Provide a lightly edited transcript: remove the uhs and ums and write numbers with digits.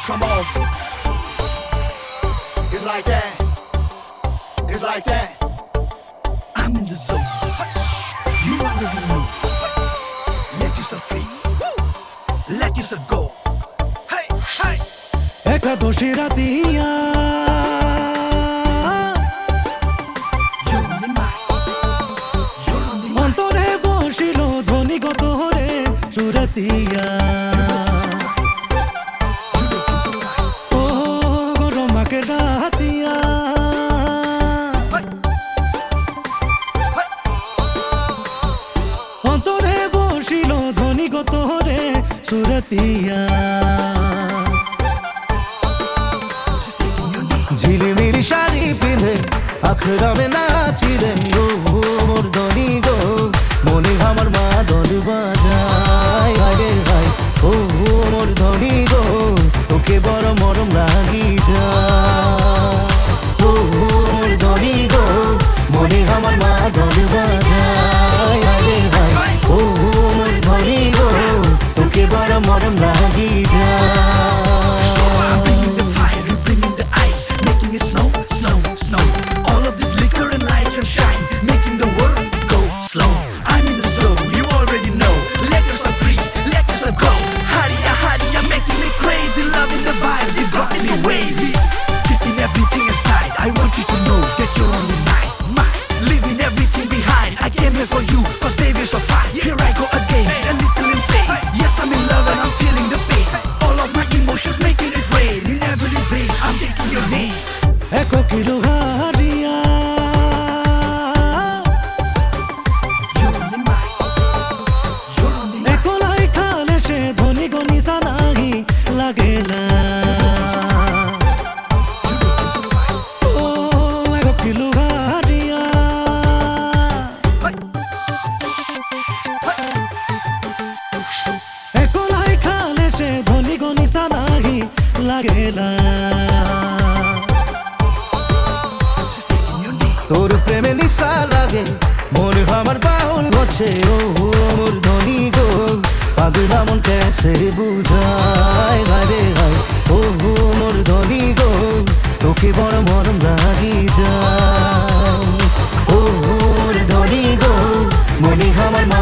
Come on. It's like that. It's like that. I'm in the zone. You already know. Let yourself free. Let yourself go. Hey, hey. Ekadashi Ratia You're only mine. You're only mine. অন্তরে বসিল ধ্বনি গত রে সুরাতিয়া You're looking so fine. O গরমাকে Ratia Hey. Hey. অন্তরে বসিল ধ্বনি গত রে সুরাতিয়া Just taking your name. ঝিলিমিলি শাড়ি পিঁধে আখড়ামে নাচিলেন গো মোর ধনী গো মনে আমার মা দল বাজায় হায় হায় ও মোর ধনী গো তোকে বড় মরম লাগি যায় ও মোর ধনী গো মনে আমার মা দল বাজায় হায় হায় ও মোর ধনী গো তোকে বড় মরম লাগি যায় So I'm bringing the fire, you bringing the ice, making it snow, snow, snow. All of this liquor and lights and shine, making the world go slow. I'm in the zone, you already know. Let yourself free, let yourself go. Hariya, making me crazy, loving the vibes, you got me wavy. Keeping everything aside, I want you to know that you're only mine, mine. Leaving everything behind, I came here for you, cause baby you're so fine. Here I go again, a little insane. Yes, I'm in love and I'm feeling the pain. All of my emotions making it rain. In every beat, I'm taking your name. Eko kilo haria You're only mine. You're only mine. eko lai khale she dhoni goni sanahi lagela You're looking so fine. oh eko kilo haria Hey. Hey. eko lai khale she dhoni goni sanahi lagela Just taking your name. তোর প্রেমে নিশা লাগে মন আমার বাউল হচ্ছে ও মোর ধনী গো পাগলা মন কেসে বুঝায় হায় হায় ও মোর ধনী গো তোকে বড় মরম লাগি যায় ও মোর ধনী গো মনে আমার মা